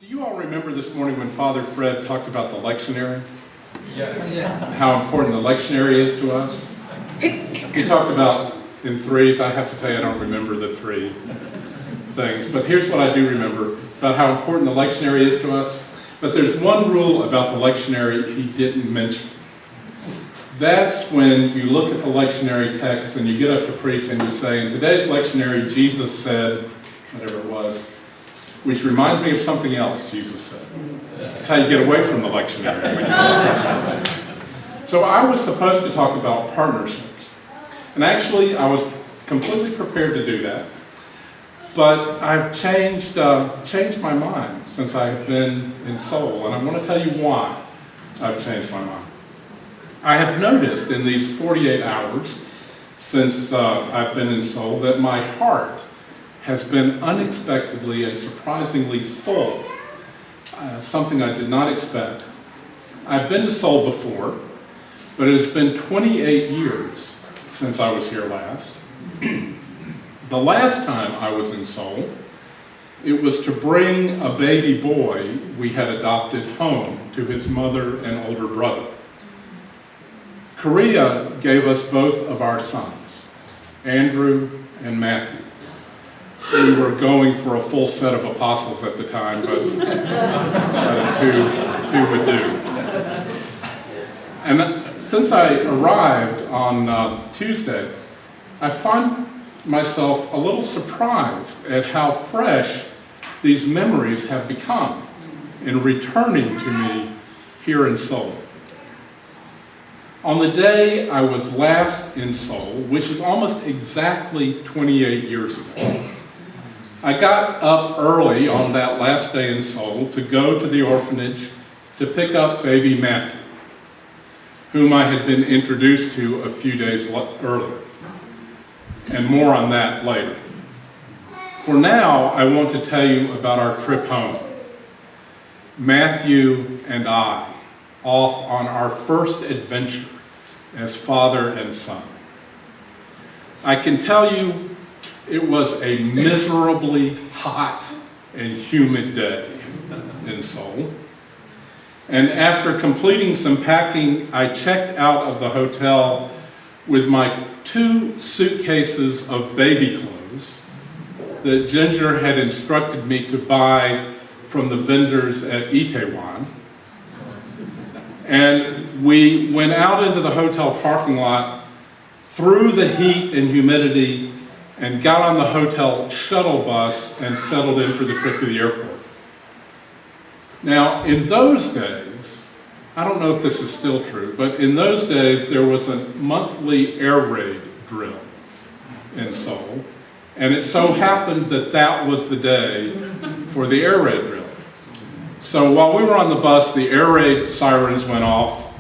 Do you all remember this morning when Father Fred talked about the lectionary? Yes. How important the lectionary is to us? He talked about in threes. I have to tell you, I don't remember the three things. But here's what I do remember about how important the lectionary is to us. But there's one rule about the lectionary he didn't mention. That's when you look at the lectionary text and you get up to preach and you say, in today's lectionary, Jesus said, whatever it was, which reminds me of something else Jesus said. That's how you get away from the lectionary. So I was supposed to talk about partnerships. And actually, I was completely prepared to do that. But I've changed my mind since I've been in Seoul. And I want to tell you why I've changed my mind. I have noticed in these 48 hours since I've been in Seoul that my heart has been unexpectedly and surprisingly full, something I did not expect. I've been to Seoul before, but it has been 28 years since I was here last. The last time I was in Seoul, it was to bring a baby boy we had adopted home to his mother and older brother. Korea gave us both of our sons, Andrew and Matthew. We were going for a full set of apostles at the time, but two would do. And since I arrived on Tuesday, I find myself a little surprised at how fresh these memories have become in returning to me here in Seoul. On the day I was last in Seoul, which is almost exactly 28 years ago, I got up early on that last day in Seoul to go to the orphanage to pick up baby Matthew, whom I had been introduced to a few days earlier. And more on that later. For now, I want to tell you about our trip home. Matthew and I, off on our first adventure as father and son. I can tell you it was a miserably hot and humid day in Seoul. And after completing some packing, I checked out of the hotel with my 2 suitcases of baby clothes that Ginger had instructed me to buy from the vendors at Itaewon. And we went out into the hotel parking lot through the heat and humidity and got on the hotel shuttle bus and settled in for the trip to the airport. Now, in those days, I don't know if this is still true, but in those days there was a monthly air raid drill in Seoul, and it so happened that that was the day for the air raid drill. So while we were on the bus, the air raid sirens went off,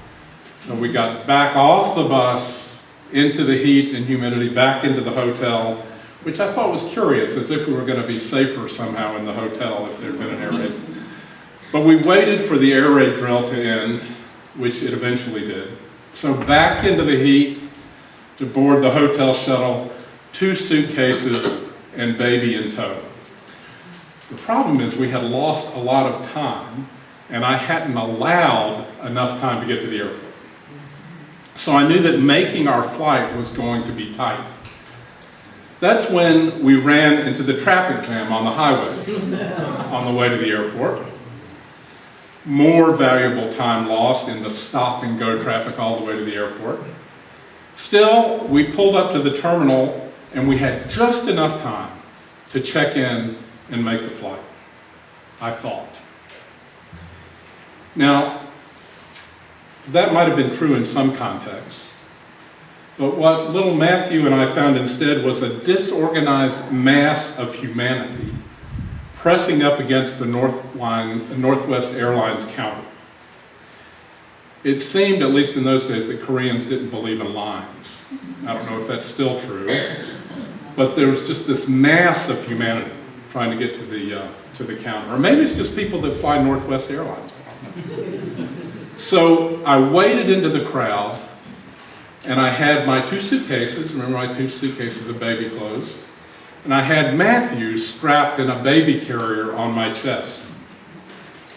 so we got back off the bus into the heat and humidity, back into the hotel, which I thought was curious, as if we were going to be safer somehow in the hotel if there had been an air raid. But we waited for the air raid drill to end, which it eventually did. So back into the heat to board the hotel shuttle, 2 suitcases and baby in tow. The problem is we had lost a lot of time, and I hadn't allowed enough time to get to the airport. So I knew that making our flight was going to be tight. That's when we ran into the traffic jam on the highway on the way to the airport. More valuable time lost in the stop and go traffic all the way to the airport. Still, we pulled up to the terminal and we had just enough time to check in and make the flight, I thought. Now, that might have been true in some contexts, but what little Matthew and I found instead was a disorganized mass of humanity pressing up against the Northwest Airlines counter. It seemed, at least in those days, that Koreans didn't believe in lines. I don't know if that's still true, but there was just this mass of humanity trying to get to the counter. Or maybe it's just people that fly Northwest Airlines. I don't know. So I waded into the crowd, and I had my 2 suitcases, remember my 2 suitcases of baby clothes, and I had Matthew strapped in a baby carrier on my chest.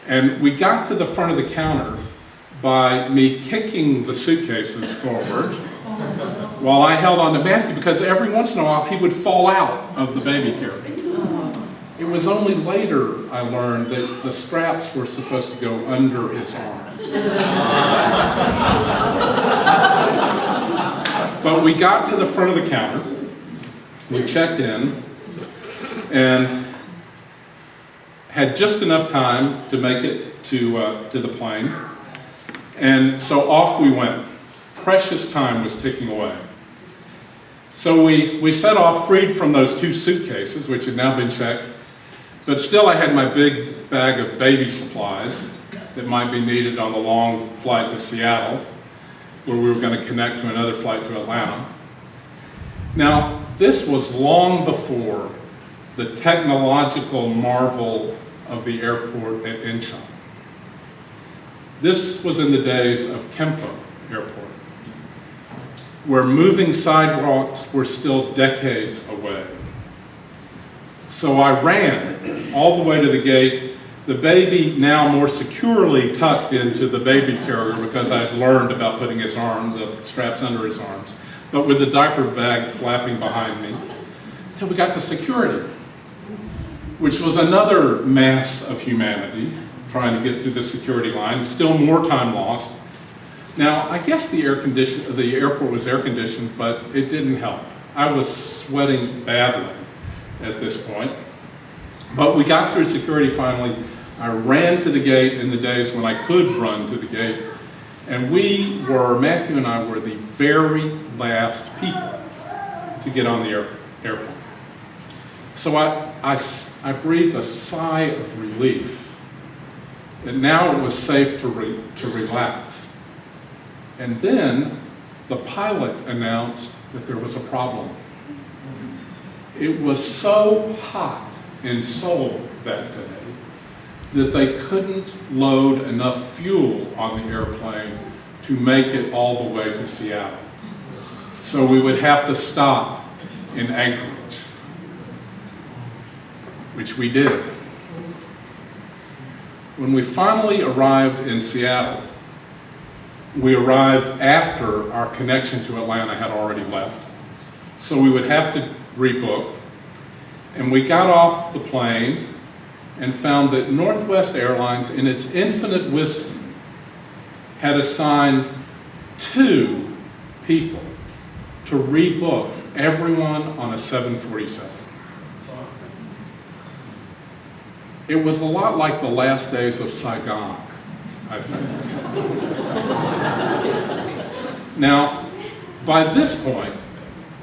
And we got to the front of the counter by me kicking the suitcases forward while I held on to Matthew, because every once in a while he would fall out of the baby carriage. It was only later I learned that the straps were supposed to go under his arms. But we got to the front of the counter, we checked in, and had just enough time to make it to the plane. And so off we went. Precious time was ticking away. So we set off, freed from those 2 suitcases, which had now been checked, but still I had my big bag of baby supplies that might be needed on the long flight to Seattle, where we were going to connect to another flight to Atlanta. Now, this was long before the technological marvel of the airport at Incheon. This was in the days of Kempo Airport, where moving sidewalks were still decades away. So I ran all the way to the gate, the baby now more securely tucked into the baby carrier because I had learned about putting his arms, the straps under his arms, but with the diaper bag flapping behind me, until we got to security, which was another mass of humanity trying to get through the security line, still more time lost. Now, I guess the airport was air conditioned, but it didn't help. I was sweating badly at this point. But we got through security finally. I ran to the gate in the days when I could run to the gate. And Matthew and I were the very last people to get on the airplane. So I breathed a sigh of relief that now it was safe to relax. And then the pilot announced that there was a problem. It was so hot in Seoul that day that they couldn't load enough fuel on the airplane to make it all the way to Seattle. So we would have to stop in Anchorage, which we did. When we finally arrived in Seattle, we arrived after our connection to Atlanta had already left. So we would have to rebook. And we got off the plane and found that Northwest Airlines, in its infinite wisdom, had assigned 2 people to rebook everyone on a 747. It was a lot like the last days of Saigon, I think. Now, by this point,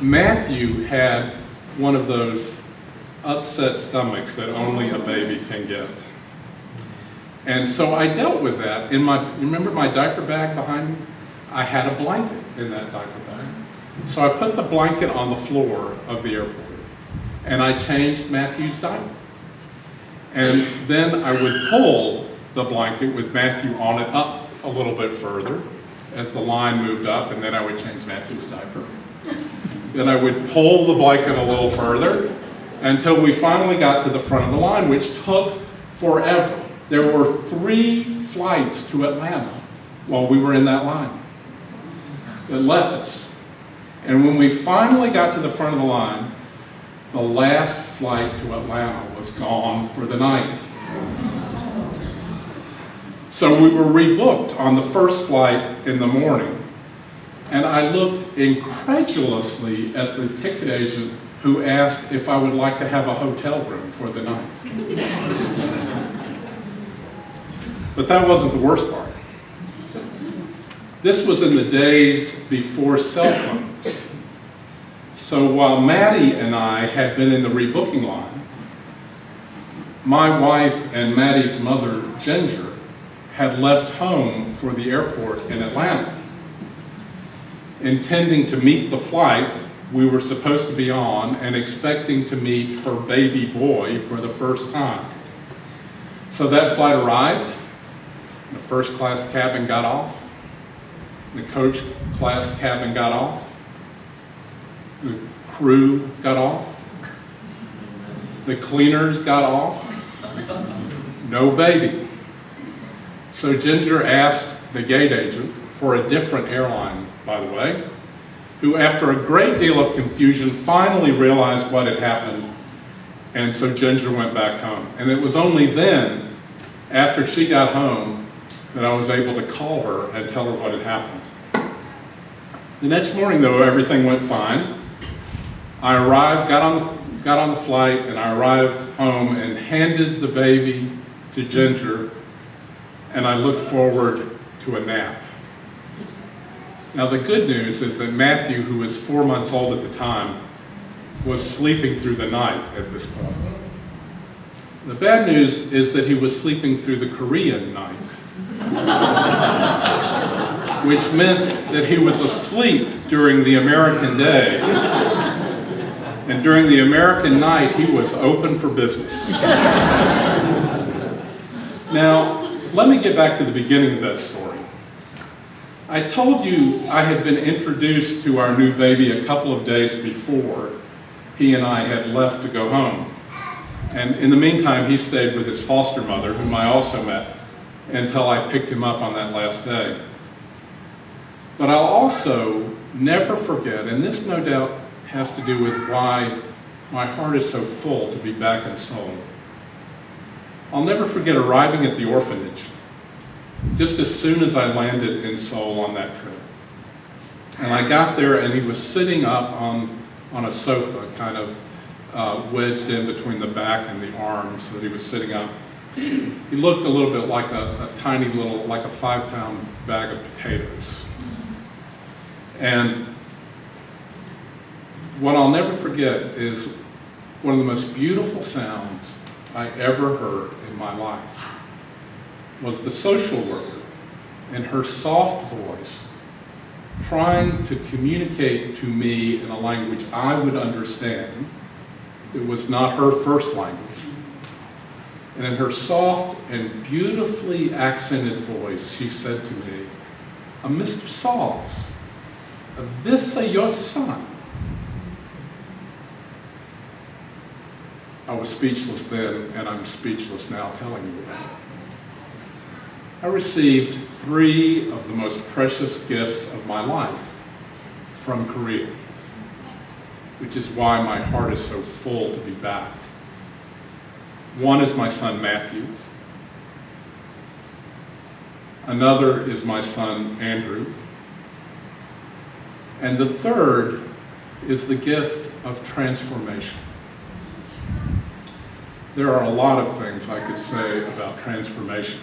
Matthew had one of those upset stomachs that only a baby can get. And so I dealt with that. Remember my diaper bag behind me? I had a blanket in that diaper bag. So I put the blanket on the floor of the airport, and I changed Matthew's diaper. And then I would pull the blanket with Matthew on it up a little bit further as the line moved up, and then I would change Matthew's diaper. Then I would pull the blanket a little further until we finally got to the front of the line, which took forever. There were 3 flights to Atlanta while we were in that line that left us. And when we finally got to the front of the line, the last flight to Atlanta was gone for the night. So we were rebooked on the first flight in the morning. And I looked incredulously at the ticket agent who asked if I would like to have a hotel room for the night. But that wasn't the worst part. This was in the days before cell phones. So while Maddie and I had been in the rebooking line, my wife and Maddie's mother, Ginger, had left home for the airport in Atlanta, intending to meet the flight we were supposed to be on and expecting to meet her baby boy for the first time. So that flight arrived, the first class cabin got off, the coach class cabin got off, the crew got off, the cleaners got off, no baby. So Ginger asked the gate agent, for a different airline, by the way, who after a great deal of confusion finally realized what had happened, and so Ginger went back home. And it was only then, after she got home, that I was able to call her and tell her what had happened. The next morning, though, everything went fine. I arrived, got on the flight, and I arrived home and handed the baby to Ginger, and I looked forward to a nap. Now the good news is that Matthew, who was 4 months old at the time, was sleeping through the night at this point. The bad news is that he was sleeping through the Korean night, which meant that he was asleep during the American day. And during the American night, he was open for business. Now, let me get back to the beginning of that story. I told you I had been introduced to our new baby a couple of days before he and I had left to go home. And in the meantime, he stayed with his foster mother, whom I also met, until I picked him up on that last day. But I'll also never forget, and this no doubt has to do with why my heart is so full to be back in Seoul. I'll never forget arriving at the orphanage just as soon as I landed in Seoul on that trip. And I got there and he was sitting up on a sofa, kind of wedged in between the back and the arms, so that he was sitting up. He looked a little bit like a tiny little, like a 5-pound bag of potatoes. And what I'll never forget is one of the most beautiful sounds I ever heard in my life was the social worker and her soft voice trying to communicate to me in a language I would understand. It was not her first language. And in her soft and beautifully accented voice, she said to me, "Mr. Sauls, this is your son." I was speechless then, and I'm speechless now telling you about it. I received 3 of the most precious gifts of my life from Korea, which is why my heart is so full to be back. One is my son Matthew. Another is my son Andrew. And the third is the gift of transformation. There are a lot of things I could say about transformation.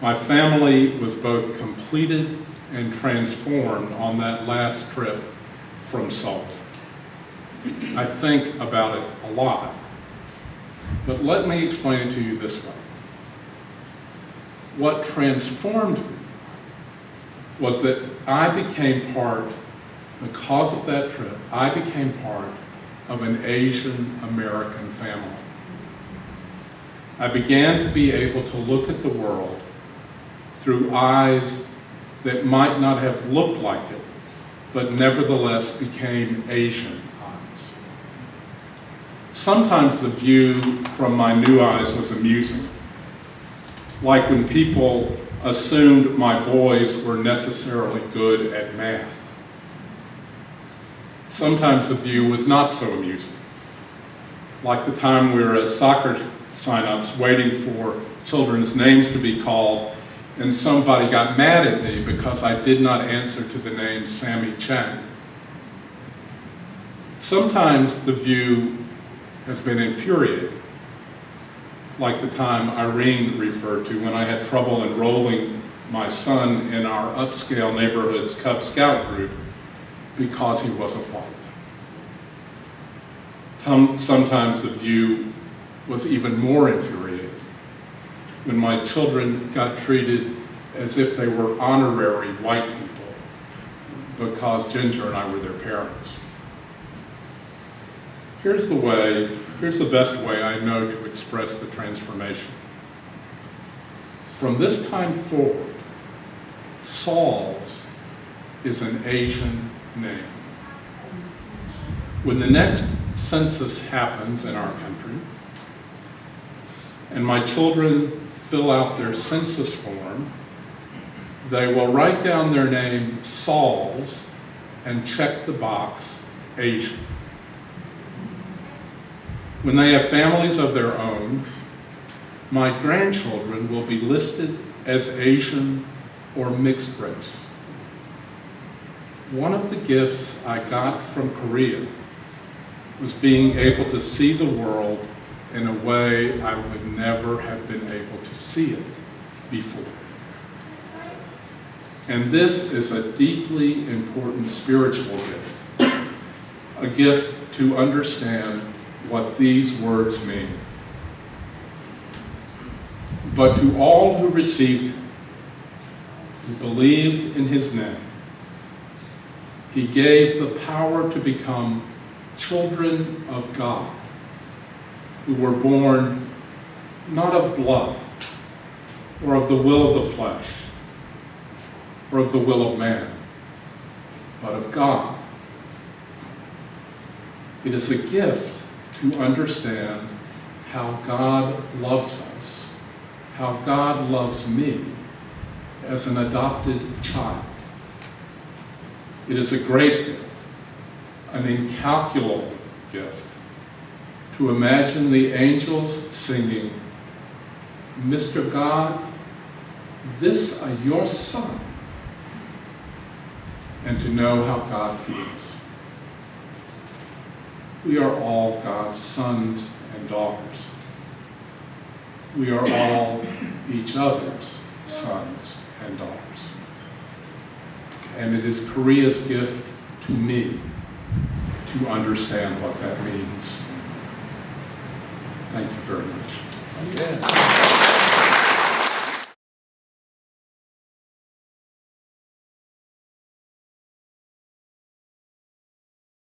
My family was both completed and transformed on that last trip from Seoul. I think about it a lot, but let me explain it to you this way. What transformed me was that I became part, because of that trip, I became part of an Asian American family. I began to be able to look at the world through eyes that might not have looked like it, but nevertheless became Asian eyes. Sometimes the view from my new eyes was amusing, like when people assumed my boys were necessarily good at math. Sometimes the view was not so amusing, like the time we were at soccer sign-ups waiting for children's names to be called, and somebody got mad at me because I did not answer to the name Sammy Chang. Sometimes the view has been infuriating, like the time Irene referred to when I had trouble enrolling my son in our upscale neighborhood's Cub Scout group because he wasn't white. Sometimes the view was even more infuriating when my children got treated as if they were honorary white people because Ginger and I were their parents. Here's the best way I know to express the transformation. From this time forward, Sauls is an Asian name. When the next census happens in our country, and my children fill out their census form, they will write down their name, Sauls, and check the box, Asian. When they have families of their own, my grandchildren will be listed as Asian or mixed race. One of the gifts I got from Korea was being able to see the world in a way I would never have been able to see it before. And this is a deeply important spiritual gift, a gift to understand what these words mean. But to all who received him, who believed in his name, he gave the power to become children of God, who were born not of blood, or of the will of the flesh, or of the will of man, but of God. It is a gift to understand how God loves us, how God loves me as an adopted child. It is a great gift, an incalculable gift, to imagine the angels singing, "Mr. God, this are your son," and to know how God feels. We are all God's sons and daughters. We are all each other's sons and daughters. And it is Korea's gift to me to understand what that means. Thank you very much. Yeah.